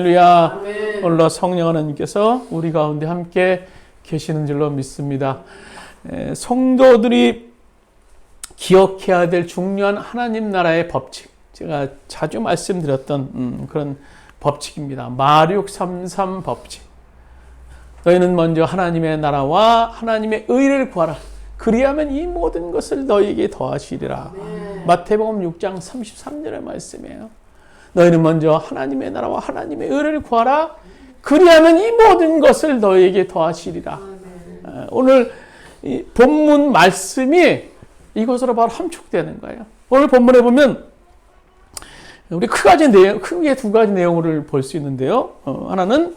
할렐루야. 오늘도 성령 하나님께서 우리 가운데 함께 계시는 줄로 믿습니다. 성도들이 기억해야 될 중요한 하나님 나라의 법칙, 제가 자주 말씀드렸던 그런 법칙입니다. 마륙 33 법칙. 너희는 먼저 하나님의 나라와 하나님의 의를 구하라. 그리하면 이 모든 것을 너희에게 더하시리라. 마태복음 6장 33절의 말씀이에요. 너희는 먼저 하나님의 나라와 하나님의 의를 구하라. 그리하면 이 모든 것을 너희에게 더하시리라. 오늘 이 본문 말씀이 이것으로 바로 함축되는 거예요. 오늘 본문에 보면 우리 크게 두 가지 내용을 볼 수 있는데요. 하나는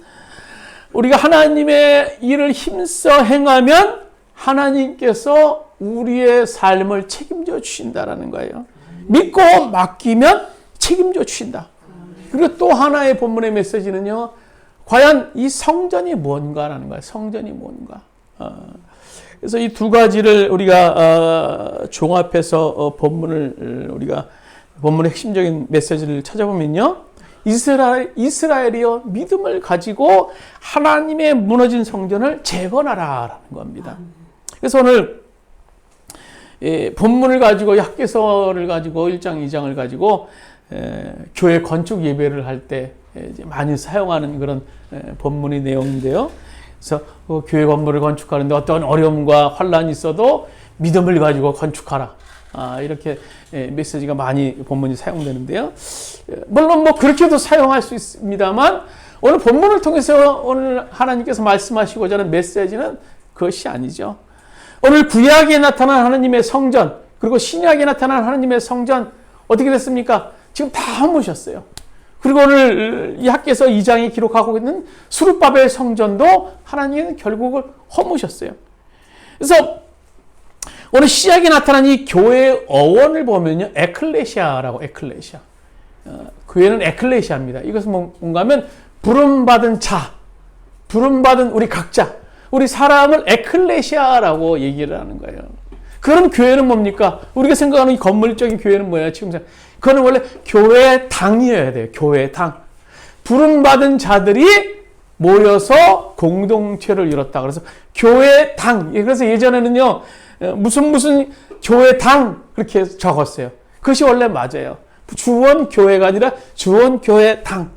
우리가 하나님의 일을 힘써 행하면 하나님께서 우리의 삶을 책임져 주신다라는 거예요. 믿고 맡기면 책임져 주신다. 그리고 또 하나의 본문의 메시지는요, 과연 이 성전이 뭔가라는 거예요. 성전이 뭔가. 그래서 이 두 가지를 우리가 종합해서 본문의 핵심적인 메시지를 찾아보면요, 이스라엘이여 믿음을 가지고 하나님의 무너진 성전을 재건하라라는 겁니다. 그래서 오늘 본문을 가지고 학개서를 가지고 1장, 2장을 가지고 교회 건축 예배를 할 때 많이 사용하는 그런 본문의 내용인데요. 그래서 교회 건물을 건축하는데 어떤 어려움과 환란이 있어도 믿음을 가지고 건축하라. 이렇게 메시지가 많이 본문이 사용되는데요. 물론 그렇게도 사용할 수 있습니다만 오늘 본문을 통해서 오늘 하나님께서 말씀하시고자 하는 메시지는 그것이 아니죠. 오늘 구약에 나타난 하나님의 성전, 그리고 신약에 나타난 하나님의 성전 어떻게 됐습니까? 지금 다 허무셨어요. 그리고 오늘 이 학개서 2장이 기록하고 있는 수룹바벨 성전도 하나님은 결국을 허무셨어요. 그래서 오늘 시작에 나타난 이 교회의 어원을 보면요, 에클레시아라고, 에클레시아. 교회는 에클레시아입니다. 이것은 뭔가 하면 부름받은 자, 부름받은 우리 각자, 우리 사람을 에클레시아라고 얘기를 하는 거예요. 그럼 교회는 뭡니까? 우리가 생각하는 이 건물적인 교회는 뭐예요? 지금 그거는 원래 교회 당이어야 돼요. 교회 당. 부름받은 자들이 모여서 공동체를 이뤘다. 그래서 교회 당. 그래서 예전에는요, 무슨 교회 당 그렇게 적었어요. 그것이 원래 맞아요. 주원 교회가 아니라 주원 교회 당.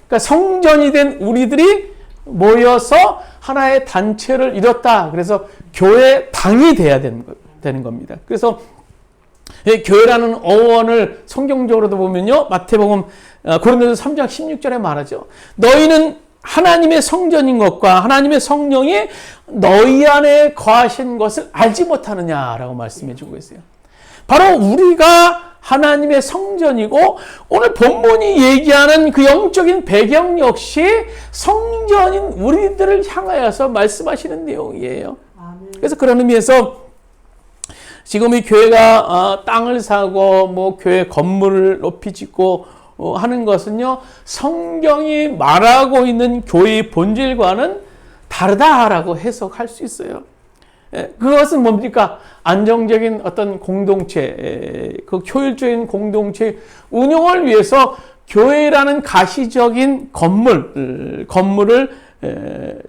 그러니까 성전이 된 우리들이 모여서 하나의 단체를 이뤘다. 그래서 교회 당이 돼야 되는 겁니다. 그래서 교회라는 어원을 성경적으로도 보면요, 마태복음 고린도서 3장 16절에 말하죠. 너희는 하나님의 성전인 것과 하나님의 성령이 너희 안에 거하신 것을 알지 못하느냐라고 말씀해 주고 있어요. 바로 우리가 하나님의 성전이고 오늘 본문이 얘기하는 그 영적인 배경 역시 성전인 우리들을 향하여서 말씀하시는 내용이에요. 그래서 그런 의미에서 지금 이 교회가 땅을 사고 교회 건물을 높이 짓고 하는 것은요, 성경이 말하고 있는 교회의 본질과는 다르다라고 해석할 수 있어요. 그것은 뭡니까? 안정적인 어떤 공동체, 그 효율적인 공동체 운영을 위해서 교회라는 가시적인 건물을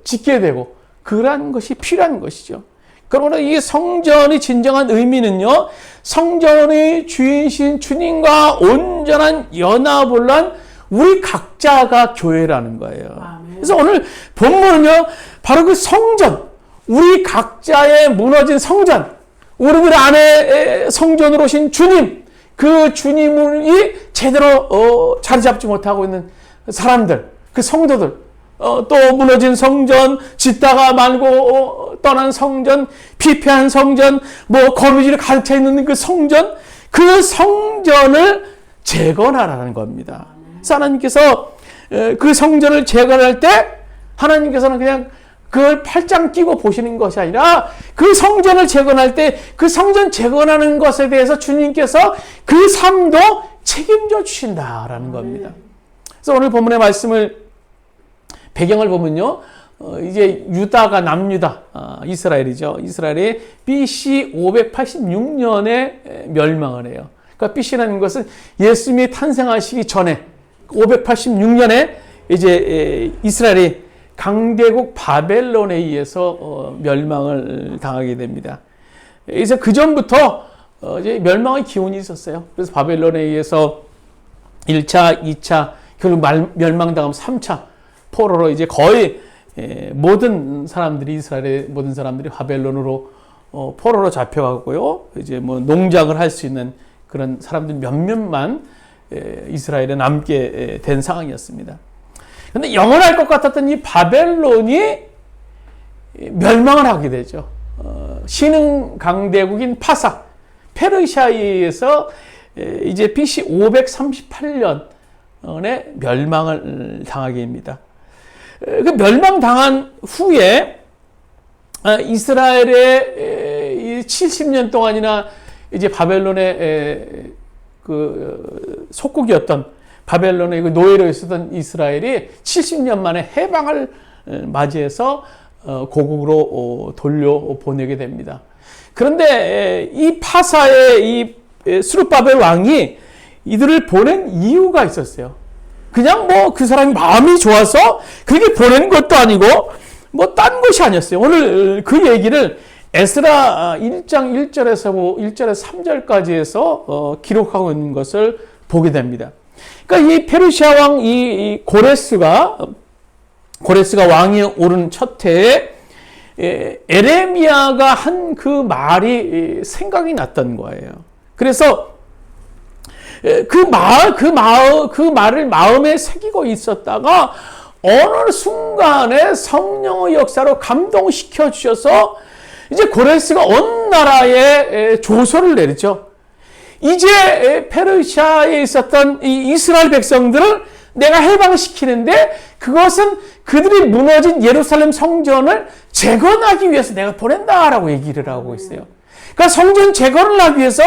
짓게 되고 그러한 것이 필요한 것이죠. 그러므로 이 성전의 진정한 의미는요, 성전의 주인이신 주님과 온전한 연합을 한 우리 각자가 교회라는 거예요. 그래서 오늘 본문은요, 바로 그 성전, 우리 각자의 무너진 성전, 우리들 안에 성전으로 오신 주님, 그 주님이 제대로 자리 잡지 못하고 있는 사람들, 그 성도들, 또 무너진 성전, 짓다가 말고 떠난 성전, 피폐한 성전, 거미줄이 가득 차 있는 그 성전, 그 성전을 재건하라는 겁니다. 그래서 하나님께서 그 성전을 재건할 때 하나님께서는 그냥 그걸 팔짱 끼고 보시는 것이 아니라 그 성전을 재건할 때 그 성전 재건하는 것에 대해서 주님께서 그 삶도 책임져 주신다라는 겁니다. 그래서 오늘 본문의 말씀을 배경을 보면요, 이제 유다가 남유다, 이스라엘이죠. 이스라엘이 BC 586년에 멸망을 해요. 그러니까 BC라는 것은 예수님이 탄생하시기 전에 586년에 이제 이스라엘이 강대국 바벨론에 의해서 멸망을 당하게 됩니다. 그래서 그 전부터 이제 멸망의 기운이 있었어요. 그래서 바벨론에 의해서 1차, 2차, 결국 멸망당하면 3차 포로로 이제 거의 모든 사람들이, 이스라엘의 모든 사람들이 바벨론으로 포로로 잡혀가고요. 이제 뭐 농작을 할 수 있는 그런 사람들 몇몇만 이스라엘에 남게 된 상황이었습니다. 그런데 영원할 것 같았던 이 바벨론이 멸망을 하게 되죠. 신흥 강대국인 파사, 페르시아에 의해서 이제 BC 538년에 멸망을 당하게 됩니다. 그 멸망당한 후에 이스라엘의 70년 동안이나 이제 바벨론의 그 속국이었던 바벨론의 그 노예로 있었던 이스라엘이 70년 만에 해방을 맞이해서 고국으로 돌려보내게 됩니다. 그런데 이 파사의 이 스룹바벨 왕이 이들을 보낸 이유가 있었어요. 그냥 뭐 그 사람이 마음이 좋아서 그렇게 보낸 것도 아니고 뭐 딴 것이 아니었어요. 오늘 그 얘기를 에스라 1장 1절에서 3절까지 해서 기록하고 있는 것을 보게 됩니다. 그러니까 이 페르시아 왕 이 고레스가 왕위에 오른 첫 해에 에레미야가 한 그 말이 생각이 났던 거예요. 그래서 그 말을 마음에 새기고 있었다가 어느 순간에 성령의 역사로 감동시켜 주셔서 이제 고레스가 온 나라에 조서를 내리죠. 이제 페르시아에 있었던 이 이스라엘 백성들을 내가 해방시키는데 그것은 그들이 무너진 예루살렘 성전을 재건하기 위해서 내가 보낸다라고 얘기를 하고 있어요. 그러니까 성전 재건을 하기 위해서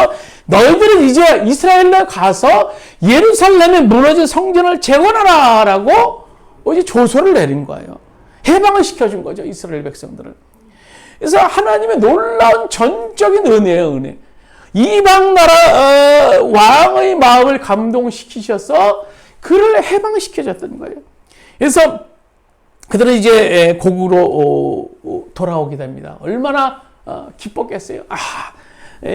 너희들은 이제 이스라엘에 가서 예루살렘에 무너진 성전을 재건하라라고 이제 조서를 내린 거예요. 해방을 시켜준 거죠, 이스라엘 백성들을. 그래서 하나님의 놀라운 전적인 은혜예요, 은혜. 이방 나라 왕의 마음을 감동시키셔서 그를 해방시켜줬던 거예요. 그래서 그들은 이제 고국으로 돌아오게 됩니다. 얼마나 기뻤겠어요.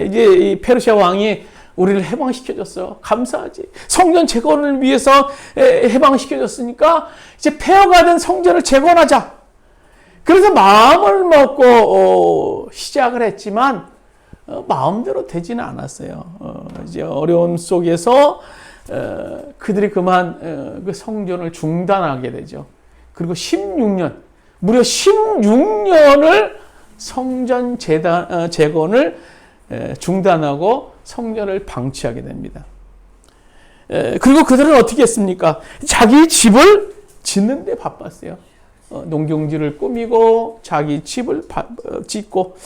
이제 이 페르시아 왕이 우리를 해방시켜줬어. 감사하지. 성전 재건을 위해서 해방시켜줬으니까 이제 폐허가 된 성전을 재건하자. 그래서 마음을 먹고 시작을 했지만 마음대로 되지는 않았어요. 이제 어려움 속에서 그들이 그만 그 성전을 중단하게 되죠. 그리고 16년, 무려 16년을 성전 재건을 중단하고 성전을 방치하게 됩니다. 그리고 그들은 어떻게 했습니까? 자기 집을 짓는 데 바빴어요. 농경지를 꾸미고 자기 집을 짓고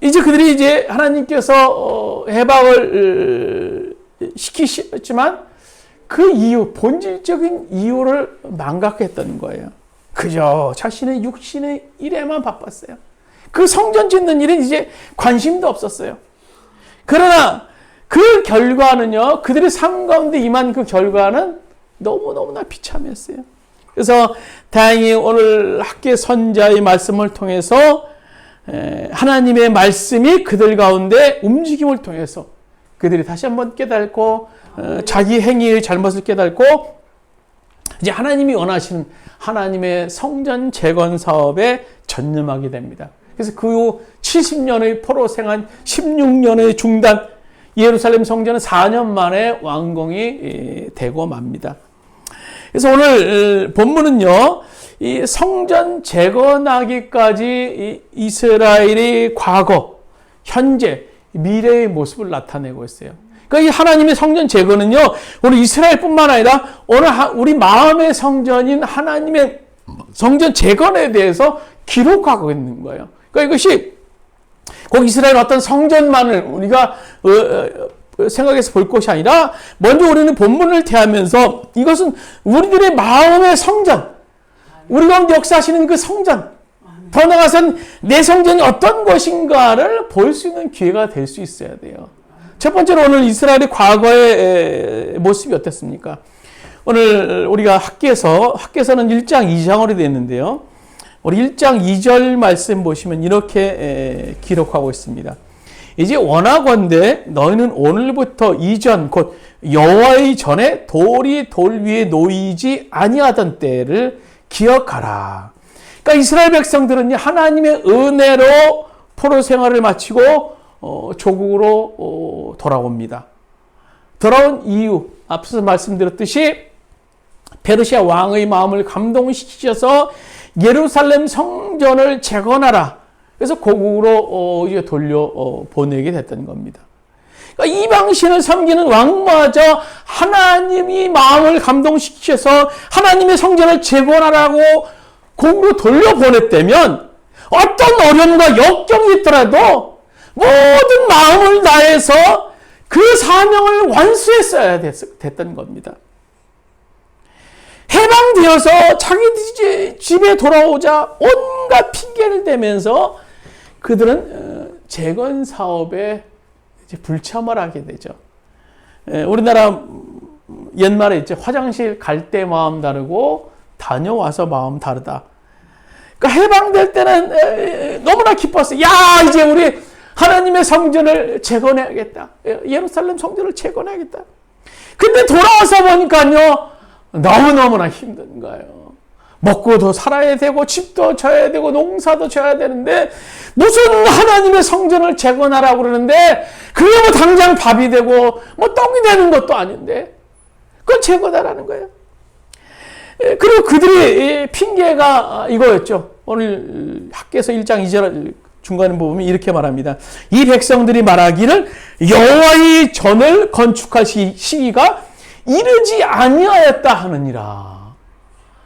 이제 그들이 이제 하나님께서 해방을 시키셨지만 그 이유, 본질적인 이유를 망각했던 거예요. 그저 자신의 육신의 일에만 바빴어요. 그 성전 짓는 일은 이제 관심도 없었어요. 그러나 그 결과는요, 그들의 삶 가운데 임한 그 결과는 너무너무나 비참했어요. 그래서 다행히 오늘 학계 선자의 말씀을 통해서 하나님의 말씀이 그들 가운데 움직임을 통해서 그들이 다시 한번 깨닫고 자기 행위의 잘못을 깨닫고 이제 하나님이 원하시는 하나님의 성전 재건 사업에 전념하게 됩니다. 그래서 그 후 70년의 포로 생활, 16년의 중단, 예루살렘 성전은 4년 만에 완공이 되고 맙니다. 그래서 오늘 본문은요, 이 성전 재건하기까지 이스라엘의 과거, 현재, 미래의 모습을 나타내고 있어요. 그러니까 이 하나님의 성전 재건은요, 오늘 이스라엘뿐만 아니라 오늘 우리 마음의 성전인 하나님의 성전 재건에 대해서 기록하고 있는 거예요. 그러니까 이것이 꼭 이스라엘 어떤 성전만을 우리가 생각해서 볼 것이 아니라 먼저 우리는 본문을 대하면서 이것은 우리들의 마음의 성전, 우리 가운데 역사하시는 그 성전, 더 나아가서는 내 성전이 어떤 것인가를 볼 수 있는 기회가 될 수 있어야 돼요. 첫 번째로 오늘 이스라엘의 과거의 모습이 어땠습니까? 오늘 우리가 학개서는 1장 2장으로 되어 있는데요. 우리 1장 2절 말씀 보시면 이렇게 기록하고 있습니다. 이제 원하건대 너희는 오늘부터 이전 곧 여호와의 전에 돌이 돌 위에 놓이지 아니하던 때를 기억하라. 그러니까 이스라엘 백성들은 하나님의 은혜로 포로 생활을 마치고 조국으로 돌아옵니다. 돌아온 이유, 앞서 말씀드렸듯이 페르시아 왕의 마음을 감동시키셔서 예루살렘 성전을 재건하라. 그래서 고국으로 이제 돌려 보내게 됐던 겁니다. 그러니까 이방신을 섬기는 왕마저 하나님이 마음을 감동시키셔서 하나님의 성전을 재건하라고 고국으로 돌려보냈다면 어떤 어려움과 역경이 있더라도 모든 마음을 다해서 그 사명을 완수했어야 됐던 겁니다. 해방되어서 자기 집에 돌아오자 온갖 핑계를 대면서 그들은 재건 사업에 불참을 하게 되죠. 우리나라 옛말에 있죠. 화장실 갈 때 마음 다르고 다녀와서 마음 다르다. 그러니까 해방될 때는 너무나 기뻤어요. 야, 이제 우리 하나님의 성전을 재건해야겠다. 예루살렘 성전을 재건해야겠다. 근데 돌아와서 보니까요, 너무너무나 힘든 거예요. 먹고도 살아야 되고 집도 져야 되고 농사도 져야 되는데 무슨 하나님의 성전을 재건하라고 그러는데 그게 뭐 당장 밥이 되고 뭐 떡이 되는 것도 아닌데 그걸 재건하라는 거예요. 그리고 그들의 핑계가 이거였죠. 오늘 학개서 1장 2절 중간에 보면 이렇게 말합니다. 이 백성들이 말하기를 여호와의 전을 건축할 시기가 이르지 아니하였다 하느니라.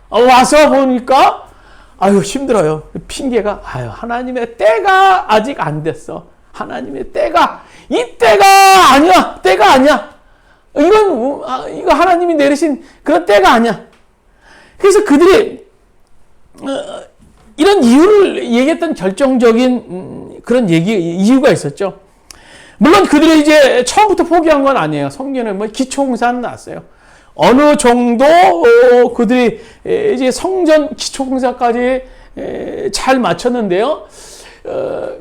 와서 보니까 아유 힘들어요. 핑계가 하나님의 때가 아직 안 됐어. 하나님의 때가 이 때가 아니야. 때가 아니야. 이거 하나님이 내리신 그런 때가 아니야. 그래서 그들이 이런 이유를 얘기했던 결정적인 그런 이유가 있었죠. 물론 그들이 이제 처음부터 포기한 건 아니에요. 성경에 뭐 기초공사는 나왔어요. 어느 정도 그들이 이제 성전 기초공사까지 잘 마쳤는데요.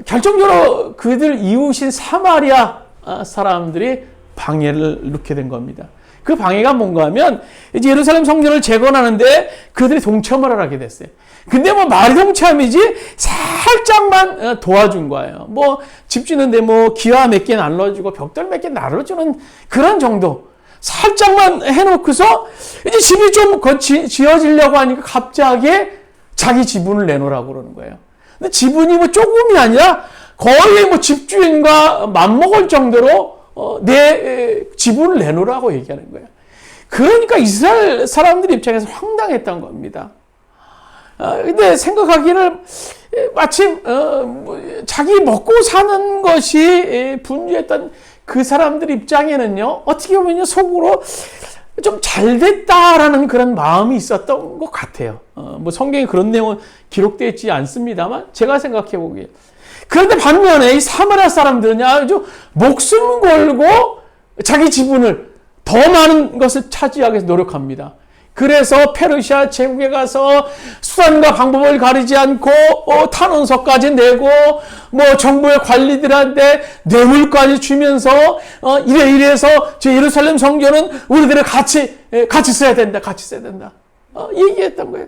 결정적으로 그들 이웃인 사마리아 사람들이 방해를 넣게 된 겁니다. 그 방해가 뭔가 하면 이제 예루살렘 성전을 재건하는데 그들이 동참을 하게 됐어요. 근데 뭐 말이 동참이지 살짝만 도와준 거예요. 뭐 집 짓는데 뭐 기와 몇 개 날라주고 벽돌 몇 개 날라주는 그런 정도. 살짝만 해놓고서 이제 집이 좀 지어지려고 하니까 갑자기 자기 지분을 내놓으라고 그러는 거예요. 근데 지분이 뭐 조금이 아니라 거의 뭐 집주인과 맞먹을 정도로 내 지분을 내놓으라고 얘기하는 거예요. 그러니까 이스라엘 사람들 입장에서 황당했던 겁니다. 근데 생각하기를 마침 자기 먹고 사는 것이 분주했던 그 사람들 입장에는요, 어떻게 보면 속으로 좀 잘됐다라는 그런 마음이 있었던 것 같아요. 뭐 성경에 그런 내용은 기록되어 있지 않습니다만 제가 생각해 보기에. 그런데 반면에 이 사마리아 사람들은 아주 목숨 걸고 자기 지분을 더 많은 것을 차지하기 위해서 노력합니다. 그래서 페르시아 제국에 가서 수단과 방법을 가리지 않고 탄원서까지 내고 뭐 정부의 관리들한테 뇌물까지 주면서 이래서 저 예루살렘 성전은 우리들이 같이 써야 된다. 얘기했던 거예요.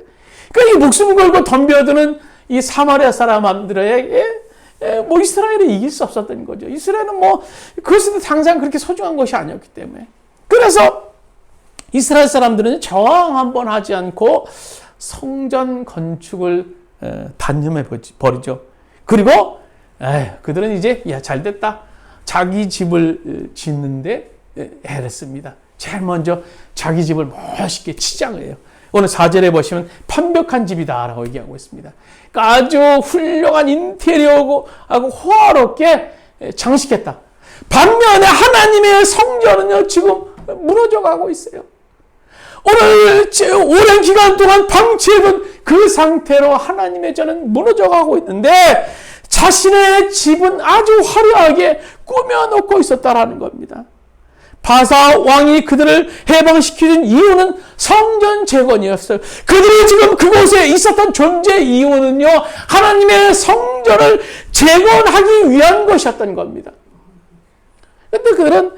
그러니까 이 목숨 걸고 덤벼드는 이 사마리아 사람들에게 뭐 이스라엘이 이길 수 없었던 거죠. 이스라엘은 뭐 그것도 당장 그렇게 소중한 것이 아니었기 때문에. 그래서 이스라엘 사람들은 저항 한번 하지 않고 성전 건축을 단념해 버리죠. 그리고 그들은 이제 잘됐다. 자기 집을 짓는데 애를 씁니다. 제일 먼저 자기 집을 멋있게 치장을 해요. 오늘 4절에 보시면 완벽한 집이다라고 얘기하고 있습니다. 그러니까 아주 훌륭한 인테리어하고 호화롭게 장식했다. 반면에 하나님의 성전은요 지금 무너져가고 있어요. 오랜 기간 동안 방치해둔 그 상태로 하나님의 전은 무너져가고 있는데 자신의 집은 아주 화려하게 꾸며놓고 있었다라는 겁니다. 바사 왕이 그들을 해방시키는 이유는 성전 재건이었어요. 그들이 지금 그곳에 있었던 존재 이유는요, 하나님의 성전을 재건하기 위한 것이었던 겁니다. 그런데 그들은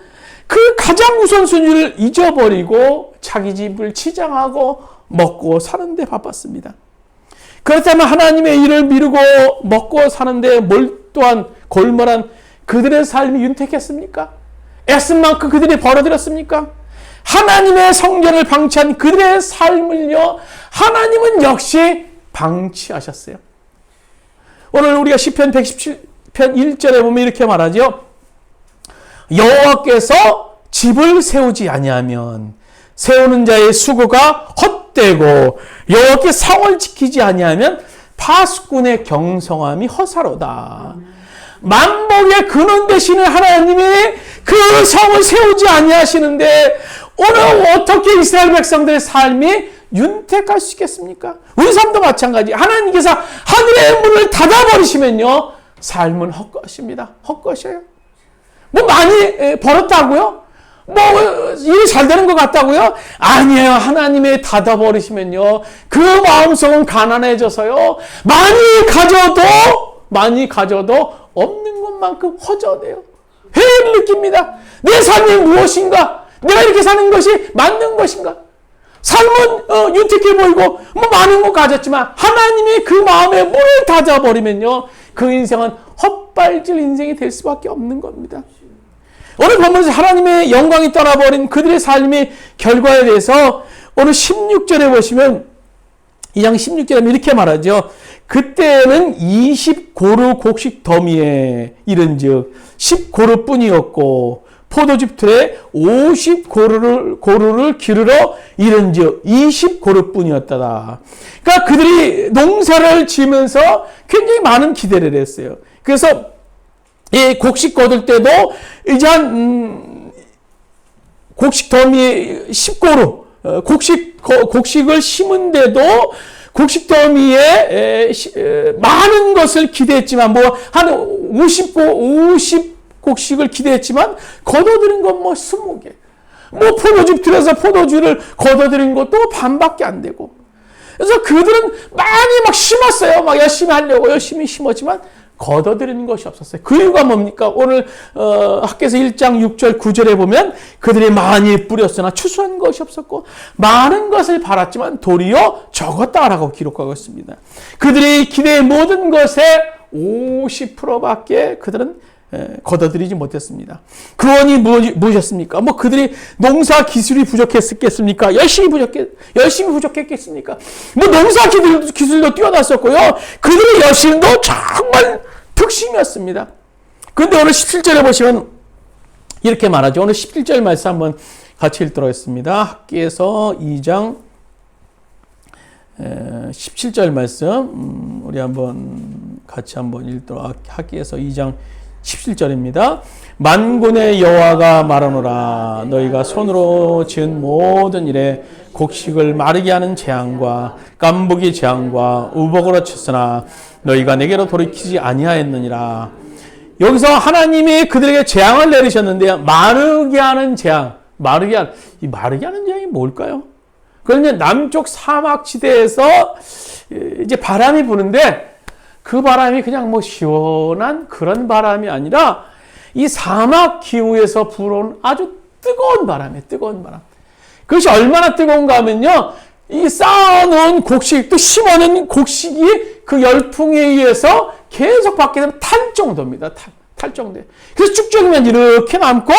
그 가장 우선순위를 잊어버리고 자기 집을 치장하고 먹고 사는데 바빴습니다. 그렇다면 하나님의 일을 미루고 먹고 사는데 몰두한 골몰한 그들의 삶이 윤택했습니까? 애쓴 만큼 그들이 벌어들였습니까? 하나님의 성전을 방치한 그들의 삶을요, 하나님은 역시 방치하셨어요. 오늘 우리가 시편 117편 1절에 보면 이렇게 말하죠. 여호와께서 집을 세우지 아니하면 세우는 자의 수고가 헛되고 여호와께 성을 지키지 아니하면 파수꾼의 경성함이 허사로다. 만복의 근원 되시는 하나님이 그 성을 세우지 아니하시는데 오늘 어떻게 이스라엘 백성들의 삶이 윤택할 수 있겠습니까? 우리 삶도 마찬가지. 하나님께서 하늘의 문을 닫아버리시면요, 삶은 헛것입니다. 헛것이에요. 뭐 많이 벌었다고요? 뭐 일이 잘 되는 것 같다고요? 아니에요. 하나님의 닫아버리시면요, 그 마음속은 가난해져서요, 많이 가져도 없는 것만큼 허전해요. 회의를 느낍니다. 내 삶이 무엇인가? 내가 이렇게 사는 것이 맞는 것인가? 삶은 윤택해 보이고 뭐 많은 거 가졌지만 하나님이 그 마음에 문을 닫아버리면요, 그 인생은 헛발질 인생이 될 수밖에 없는 겁니다. 오늘 본문에서 하나님의 영광이 떠나버린 그들의 삶의 결과에 대해서 오늘 16절에 보시면 2장 16절에 이렇게 말하죠. 그때는 20고루 곡식 더미에 이른즉 10고루뿐이었고 포도즙 틀에 50고루를 기르러 이른즉 20고루뿐이었다. 그러니까 그들이 농사를 지으면서 굉장히 많은 기대를 했어요. 그래서 이 곡식 거둘 때도 이제 곡식 더미에 10고루 곡식을 심은데도 곡식 더미에 많은 것을 기대했지만 뭐 한 50 곡식을 기대했지만 거둬들인 건 뭐 20개. 뭐 포도즙 들여서 포도주를 거둬들인 것도 반밖에 안 되고. 그래서 그들은 많이 막 심었어요. 막 열심히 하려고 열심히 심었지만 거둬들이는 것이 없었어요. 그 이유가 뭡니까? 오늘 학개서 1장 6절 9절에 보면 그들이 많이 뿌렸으나 추수한 것이 없었고 많은 것을 바랐지만 도리어 적었다라고 기록하고 있습니다. 그들이 기대의 모든 것의 50%밖에 그들은 거둬들이지 못했습니다. 그 원인이 무엇이었습니까? 뭐 그들이 농사 기술이 부족했겠습니까? 열심히 부족했겠습니까? 뭐 농사 기술도 뛰어났었고요. 그들의 열심도 정말 특심이었습니다. 그런데 오늘 17절에 보시면 이렇게 말하죠. 오늘 17절 말씀 한번 같이 읽도록 하겠습니다. 학개서 2장 17절 말씀 우리 한번 같이 한번 읽도록 학개서 2장 17절입니다. 만군의 여호와가 말하노라 너희가 손으로 지은 모든 일에 곡식을 마르게 하는 재앙과 깐부기 재앙과 우복으로 쳤으나 너희가 내게로 돌이키지 아니하였느니라. 여기서 하나님이 그들에게 재앙을 내리셨는데요. 마르게 하는 재앙. 마르게 하는 재앙이 뭘까요? 그러면 남쪽 사막 지대에서 이제 바람이 부는데 그 바람이 그냥 뭐 시원한 그런 바람이 아니라 이 사막 기후에서 불어온 아주 뜨거운 바람이에요. 뜨거운 바람. 그것이 얼마나 뜨거운가 하면요. 이 쌓아놓은 곡식, 또 심어놓은 곡식이 그 열풍에 의해서 계속 밖에 되면 탈 정도입니다. 탈 정도. 그래서 쭉쭉이면 이렇게 남고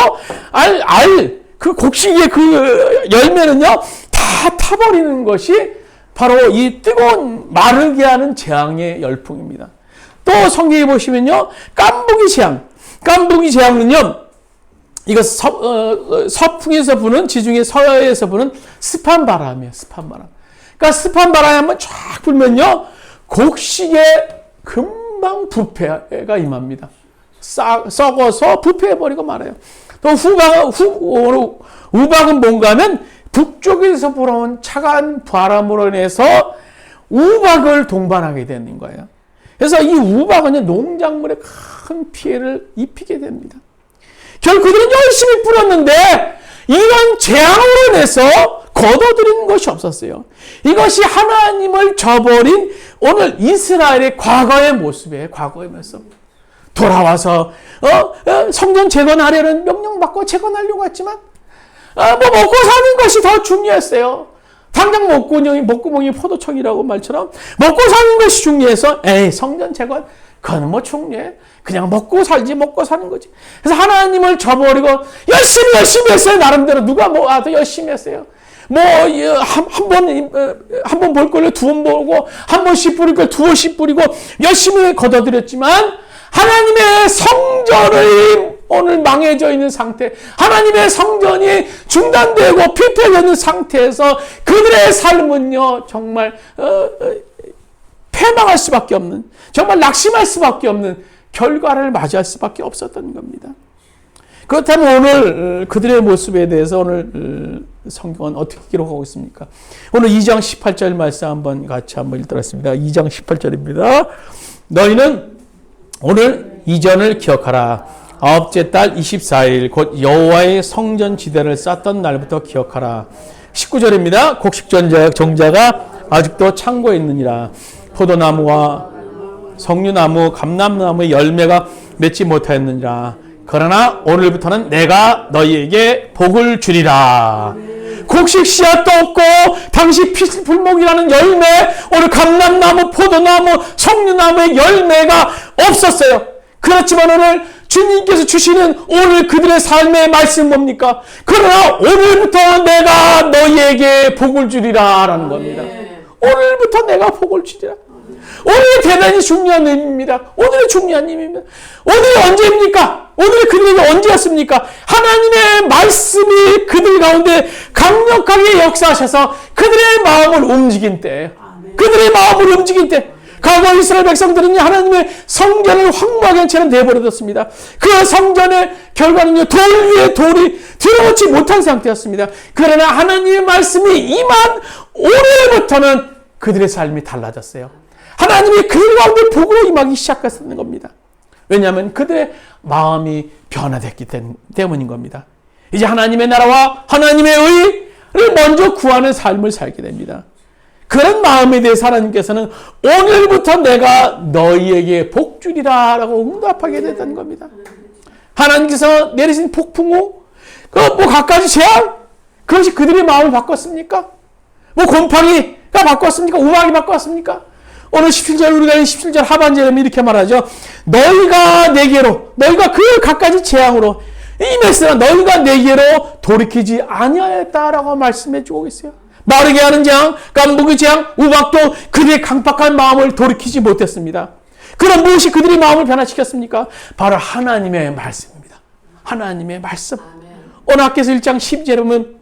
그 곡식의 그 열매는요. 다 타버리는 것이 바로 이 뜨거운 마르게 하는 재앙의 열풍입니다. 또 성경에 보시면요. 깐부기 재앙. 깐부기 재앙은요. 이거 서풍에서 부는 지중해 서해에서 부는 습한 바람이에요. 습한 바람. 그러니까 습한 바람이 한번 쫙 불면요. 곡식에 금방 부패가 임합니다. 썩어서 부패해버리고 말아요. 또 우박은 뭔가 하면 북쪽에서 불어온 차가운 바람으로 인해서 우박을 동반하게 되는 거예요. 그래서 이 우박은 농작물에 큰 피해를 입히게 됩니다. 결국 그들은 열심히 뿌렸는데 이런 재앙으로 인해서 거둬들이는 것이 없었어요. 이것이 하나님을 저버린 오늘 이스라엘의 과거의 모습이에요. 과거의 모습. 돌아와서 성전 재건하려는 명령받고 재건하려고 했지만 먹고 사는 것이 더 중요했어요. 당장 목구멍이 포도청이라고 말처럼 먹고 사는 것이 중요해서 성전 재건 그건 뭐 중요해. 그냥 먹고 살지 먹고 사는 거지. 그래서 하나님을 저버리고 열심히 했어요. 나름대로 누가 더 열심히 했어요. 한 번 볼 걸로 두 번 보고 한 번씩 뿌릴 걸 두 번씩 뿌리고 열심히 걷어들였지만 하나님의 성전이 오늘 망해져 있는 상태, 하나님의 성전이 중단되고 피폐되는 상태에서 그들의 삶은요 정말 패망할 수밖에 없는, 정말 낙심할 수밖에 없는 결과를 맞이할 수밖에 없었던 겁니다. 그렇다면 오늘 그들의 모습에 대해서 오늘 성경은 어떻게 기록하고 있습니까? 오늘 2장 18절 말씀 같이 한번 읽도록하겠습니다. 2장 18절입니다. 너희는 오늘 이전을 기억하라. 아홉째 달 24일 곧 여호와의 성전 지대를 쌓던 날부터 기억하라. 19절입니다. 곡식전자역 정자가 아직도 창고에 있느니라. 포도나무와 석류나무, 감람나무의 열매가 맺지 못하였느니라. 그러나 오늘부터는 내가 너희에게 복을 주리라. 곡식 씨앗도 없고 당시 풀목이라는 열매, 오늘 감람나무, 포도나무, 석류나무의 열매가 없었어요. 그렇지만 오늘 주님께서 주시는 오늘 그들의 삶의 말씀 뭡니까? 그러나 오늘부터 내가 너희에게 복을 주리라 라는 겁니다. 오늘부터 내가 복을 주리라. 오늘이 대단히 중요한 의미입니다. 오늘의 중요한 의미입니다. 오늘이 언제입니까? 오늘이 그들에게 언제였습니까? 하나님의 말씀이 그들 가운데 강력하게 역사하셔서 그들의 마음을 움직인 때, 그들의 마음을 움직인 때, 과거 이스라엘 백성들은 하나님의 성전을 황무하게 채로 내버려뒀습니다. 그 성전의 결과는요, 돌 위에 돌이 들어오지 못한 상태였습니다. 그러나 하나님의 말씀이 임한 오늘부터는 그들의 삶이 달라졌어요. 하나님이 그들 가운데 복으로 임하기 시작했다는 겁니다. 왜냐하면 그들의 마음이 변화됐기 때문인 겁니다. 이제 하나님의 나라와 하나님의 의를 먼저 구하는 삶을 살게 됩니다. 그런 마음에 대해서 하나님께서는 오늘부터 내가 너희에게 복 주리라 라고 응답하게 됐다는 겁니다. 하나님께서 내리신 폭풍우, 갖가지 재앙, 그것이 그들의 마음을 바꿨습니까? 곰팡이가 바꿨습니까? 우박이 바꿨습니까? 오늘 17절, 우리가 17절 하반절에 이렇게 말하죠. 너희가 그 갖가지 재앙으로 임했으나 너희가 내게로 돌이키지 아니하였다라고 말씀해 주고 있어요. 마르게 하는 재앙, 깐부기 재앙, 우박도 그들의 강팍한 마음을 돌이키지 못했습니다. 그럼 무엇이 그들의 마음을 변화시켰습니까? 바로 하나님의 말씀입니다. 하나님의 말씀. 오늘 학교에서 1장 12절에 보면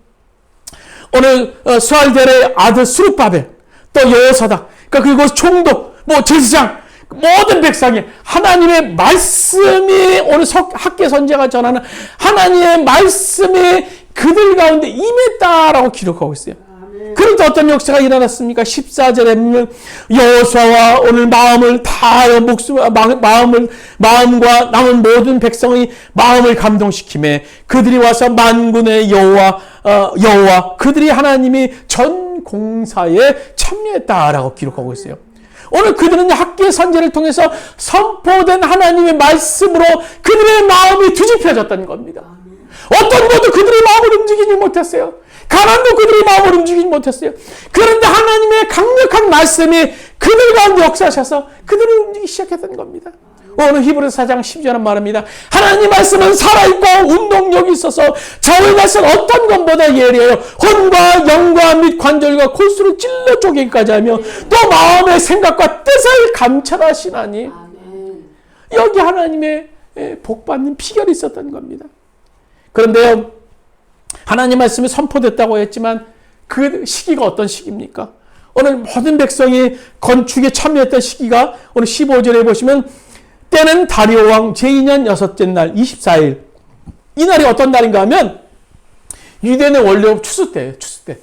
오늘 스알델의 아들 스룹바벨, 또 여호사닥, 그리고 총독, 제사장, 모든 백성이 하나님의 말씀이 오늘 학계 선지자가 전하는 하나님의 말씀이 그들 가운데 임했다라고 기록하고 있어요. 그런데 어떤 역사가 일어났습니까? 14절에 보면 여호수아와 오늘 마음을 다하여 마음과 남은 모든 백성의 마음을 감동시키매 그들이 와서 만군의 여호와 그들이 하나님이 전 공사에 참여했다라고 기록하고 있어요. 오늘 그들은 학계 선지를 통해서 선포된 하나님의 말씀으로 그들의 마음이 뒤집혀졌다는 겁니다. 어떤 것도 그들의 마음을 움직이지 못했어요. 가난도 그들의 마음을 움직이지 못했어요. 그런데 하나님의 강력한 말씀이 그들 가운데 역사하셔서 그들을 움직이기 시작했던 겁니다. 오늘 히브리서 4장 10절은 말합니다. 하나님 말씀은 살아있고 운동력이 있어서 저의 말씀은 어떤 것보다 예리해요. 혼과 영과 및 관절과 골수를 찔러 쪼개기까지 하며 또 마음의 생각과 뜻을 감찰하시나니 여기 하나님의 복받는 비결이 있었던 겁니다. 그런데요, 하나님 말씀이 선포됐다고 했지만 그 시기가 어떤 시기입니까? 오늘 모든 백성이 건축에 참여했던 시기가 오늘 15절에 보시면 때는 다리오 왕 제2년 6째 날 24일. 이 날이 어떤 날인가 하면 유대인의 원래 추수 때예요. 추수 때.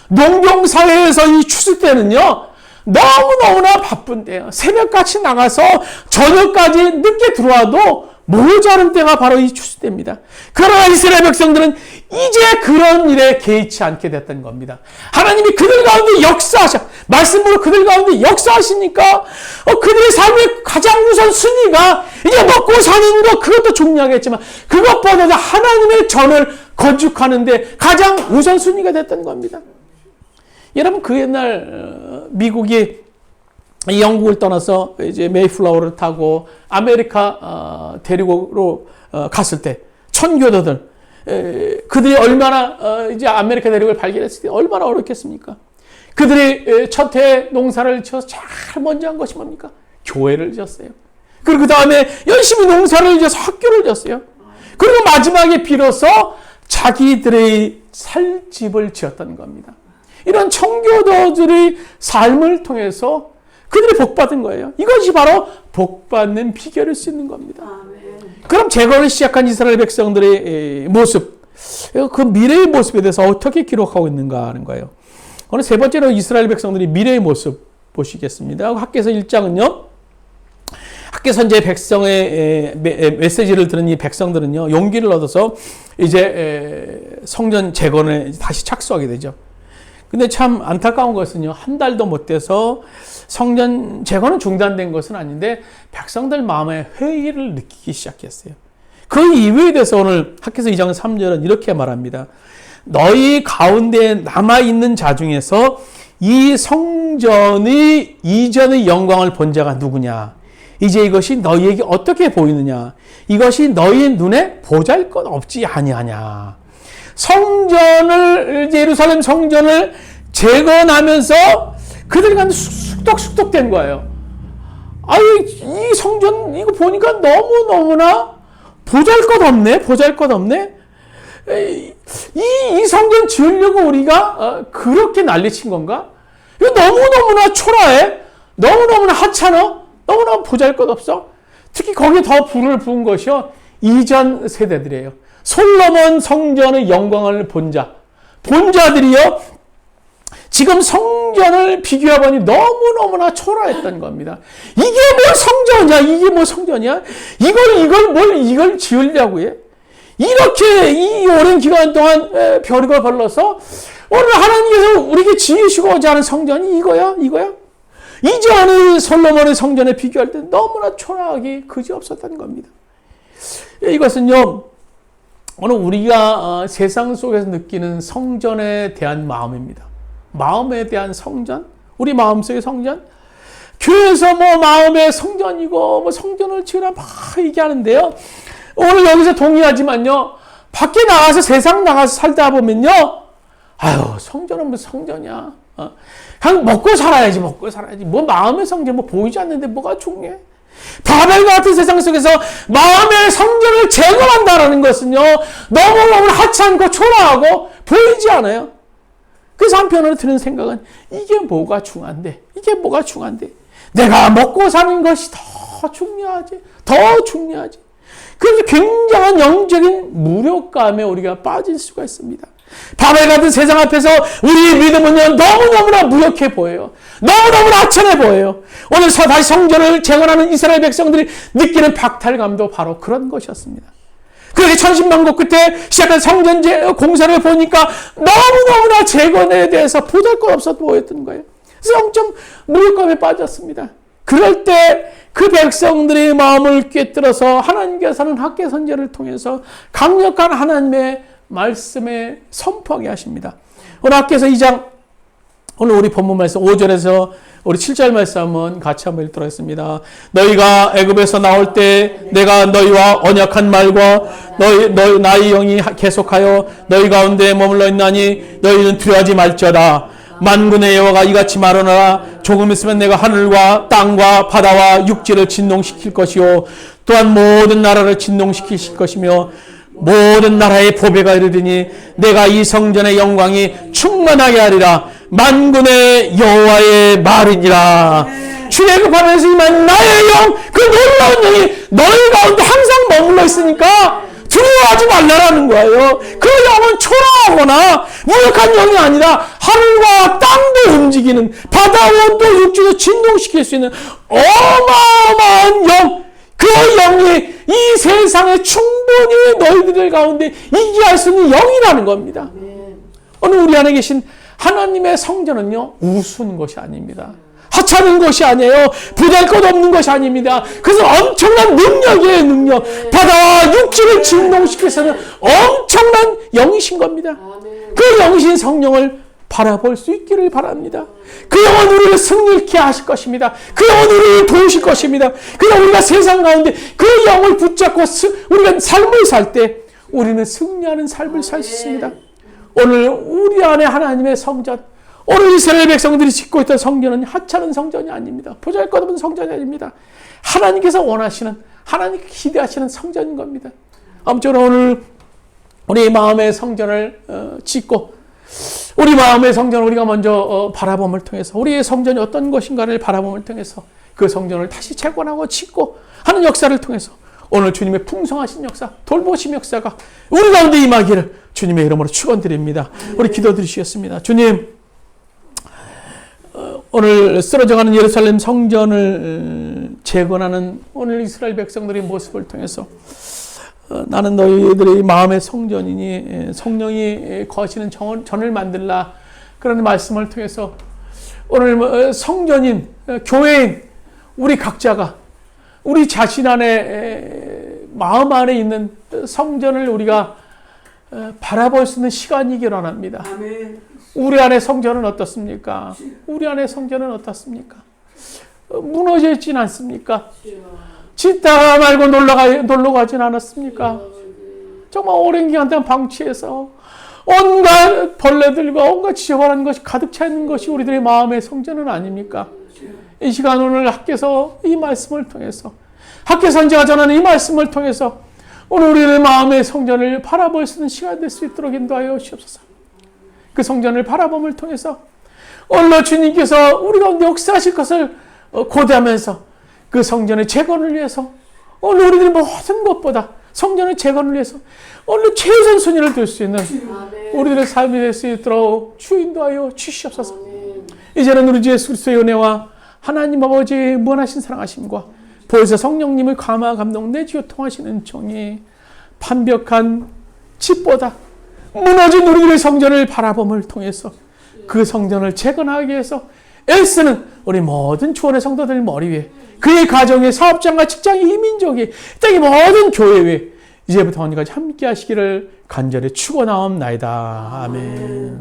농경사회에서 이 추수 때는요, 너무너무나 바쁜 때예요. 새벽같이 나가서 저녁까지 늦게 들어와도 모자른 때가 바로 이 추수때입니다. 그러나 이스라엘 백성들은 이제 그런 일에 개의치 않게 됐던 겁니다. 하나님이 그들 가운데 역사하셔. 말씀으로 그들 가운데 역사하시니까 그들의 삶의 가장 우선 순위가 이제 먹고 사는 것, 그것도 중요하겠지만 그것보다도 하나님의 전을 건축하는데 가장 우선 순위가 됐던 겁니다. 여러분, 그 옛날 미국이 영국을 떠나서 이제 메이플라워를 타고 아메리카 대륙으로 갔을 때 천교도들, 그들이 얼마나 이제 아메리카 대륙을 발견했을 때 얼마나 어렵겠습니까? 그들이 첫 해 농사를 지어서 제일 먼저 한 것이 뭡니까? 교회를 지었어요. 그리고 그 다음에 열심히 농사를 지어서 학교를 지었어요. 그리고 마지막에 비로소 자기들의 살 집을 지었던 겁니다. 이런 청교도들의 삶을 통해서 그들이 복받은 거예요. 이것이 바로 복받는 비결일 수 있는 겁니다. 그럼 재건을 시작한 이스라엘 백성들의 모습, 그 미래의 모습에 대해서 어떻게 기록하고 있는가 하는 거예요. 오늘 세 번째로 이스라엘 백성들이 미래의 모습 보시겠습니다. 학개서 1장은요. 학개서 이제 백성의 메시지를 들은 이 백성들은요. 용기를 얻어서 이제 성전 재건에 다시 착수하게 되죠. 근데 참 안타까운 것은요. 한 달도 못 돼서 성전 재건은 중단된 것은 아닌데 백성들 마음에 회의를 느끼기 시작했어요. 그 이유에 대해서 오늘 학개서 2장 3절은 이렇게 말합니다. 너희 가운데 남아있는 자 중에서 이 성전의 이전의 영광을 본 자가 누구냐? 이제 이것이 너희에게 어떻게 보이느냐? 이것이 너희 눈에 보잘것 없지 아니하냐? 성전을, 예루살렘 성전을 재건하면서 그들이 간 쑥덕쑥덕 된 거예요. 아유, 이 성전 이거 보니까 너무너무나 보잘것 없네. 이 성전 지으려고 우리가 그렇게 난리친 건가? 이거 너무너무나 초라해. 너무너무나 하찮아. 너무너무 보잘것없어. 특히 거기에 더 불을 부은 것이요. 이전 세대들이에요. 솔로몬 성전의 영광을 본 자들이요. 지금 성전을 비교해보니 너무너무나 초라했던 겁니다. 이게 뭐 성전이야? 이걸 지으려고 해? 이렇게 이 오랜 기간 동안 별거 벌러서 오늘 하나님께서 우리에게 지으시고자 하는 성전이 이거야? 이전의 솔로몬의 성전에 비교할 때 너무나 초라하기 그지없었던 겁니다. 이것은요, 오늘 우리가 세상 속에서 느끼는 성전에 대한 마음입니다. 마음에 대한 성전? 우리 마음속의 성전? 교회에서 마음의 성전이고 성전을 지으라 막 얘기하는데요. 오늘 여기서 동의하지만요. 밖에 나가서 세상 나가서 살다 보면요. 아유, 성전은 무슨 성전이야. 그냥 먹고 살아야지. 마음의 성전 보이지 않는데 뭐가 중요해? 바벨 같은 세상 속에서 마음의 성전을 재건한다는 것은요. 너무너무 하찮고 초라하고 보이지 않아요. 그래서 한편으로 드는 생각은 이게 뭐가 중요한데? 내가 먹고 사는 것이 더 중요하지. 그래서 굉장한 영적인 무력감에 우리가 빠질 수가 있습니다. 바벨 같은 세상 앞에서 우리의 믿음은요, 너무너무나 무력해 보여요. 너무너무나 하찮아 보여요. 오늘 다시 성전을 재건하는 이스라엘 백성들이 느끼는 박탈감도 바로 그런 것이었습니다. 그렇게 천신만고 끝에 시작한 성전 공사를 보니까 너무너무나 재건에 대해서 보잘것없어 보였던 거예요. 그래서 영적 무력감에 빠졌습니다. 그럴 때 그 백성들의 마음을 꿰뚫어서 하나님께서는 학개 선제를 통해서 강력한 하나님의 말씀에 선포하게 하십니다. 오늘 학개서 2장, 오늘 우리 본문 말씀 5절에서 우리 7절 말씀 한번 같이 한번 읽도록 하겠습니다. 너희가 애굽에서 나올 때 내가 너희와 언약한 말과 너희 나의 영이 계속하여 너희 가운데 머물러 있나니 너희는 두려워하지 말지어다. 만군의 여호와가 이같이 말하노라. 조금 있으면 내가 하늘과 땅과 바다와 육지를 진동시킬 것이요 또한 모든 나라를 진동시키실 것이며 모든 나라의 보배가 이르리니 내가 이 성전의 영광이 충만하게 하리라. 만군의 여호와의 말이니라. 주의 그 밤에서 임한 나의 영, 그 놀라운 영이 너희 가운데 항상 머물러 있으니까 두려워하지 말라라는 거예요. 그 영은 초라하거나 무력한 영이 아니라 하늘과 땅도 움직이는, 바다와 또 육지도 진동시킬 수 있는 어마어마한 영, 그 영이 이 세상에 충분히 너희들 가운데 이기할 수 있는 영이라는 겁니다. 오늘 우리 안에 계신 하나님의 성전은요, 우스운 것이 아닙니다. 하찮은 것이 아니에요. 보잘것없는 것이 아닙니다. 그래서 엄청난 능력이에요, 능력. 바다와 육지를 진동시켜서는 엄청난 영이신 겁니다. 그 영이신 성령을 바라볼 수 있기를 바랍니다. 그 영은 우리를 승리케 하실 것입니다. 그 영은 우리를 도우실 것입니다. 그래서 우리가 세상 가운데 그 영을 붙잡고 우리가 삶을 살 때 우리는 승리하는 삶을 살 수 있습니다. 오늘 우리 안에 하나님의 성전, 오늘 이스라엘 백성들이 짓고 있던 성전은 하찮은 성전이 아닙니다. 보잘것없는 성전이 아닙니다. 하나님께서 원하시는, 하나님께 기대하시는 성전인 겁니다. 아무쪼록 오늘 우리 마음의 성전을 짓고, 우리 마음의 성전을 우리가 먼저 바라봄을 통해서, 우리의 성전이 어떤 것인가를 바라봄을 통해서 그 성전을 다시 재건하고 짓고 하는 역사를 통해서 오늘 주님의 풍성하신 역사, 돌보심 역사가 우리 가운데 임하기를 주님의 이름으로 축원드립니다. 우리 기도드리시겠습니다. 주님, 오늘 쓰러져가는 예루살렘 성전을 재건하는 오늘 이스라엘 백성들의 모습을 통해서 나는 너희들의 마음의 성전이니 성령이 거하시는 전을 만들라, 그런 말씀을 통해서 오늘 성전인 교회인 우리 각자가 우리 자신 안에 마음 안에 있는 성전을 우리가 바라볼 수 있는 시간이길 원합니다. 우리 안에 성전은 어떻습니까? 우리 안에 성전은 어떻습니까? 무너져 있진 않습니까? 짓다가 말고 놀러 가진 않았습니까? 정말 오랜 기간 동안 방치해서 온갖 벌레들과 온갖 지저분한 것이 가득 차 있는 것이 우리들의 마음의 성전은 아닙니까? 이 시간 오늘 학교에서 이 말씀을 통해서, 학교 선지가 전하는 이 말씀을 통해서 오늘 우리의 마음의 성전을 바라볼 수 있는 시간 될 수 있도록 인도하여 주옵소서. 그 성전을 바라봄을 통해서 오늘 주님께서 우리 가운데 역사하실 것을 고대하면서 그 성전의 재건을 위해서 오늘 우리들이 모든 것보다 성전의 재건을 위해서 오늘 최우선순위를 둘 수 있는 우리들의 삶이 될 수 있도록 주 인도하여 주시옵소서. 이제는 우리 주 예수 그리스도의 은혜와 하나님 아버지의 무한하신 사랑하심과 보혜사 성령님의 감화 감동 내주어 통하시는 종이 판벽한 집보다 무너진 우리들의 성전을 바라봄을 통해서 그 성전을 재건하기 위해서 애쓰는 우리 모든 주원의 성도들 머리 위에, 그의 가정의 사업장과 직장의 이민족이 땅의 모든 교회 위에 이제부터 언제까지 함께 하시기를 간절히 축원하옵나이다. 아멘.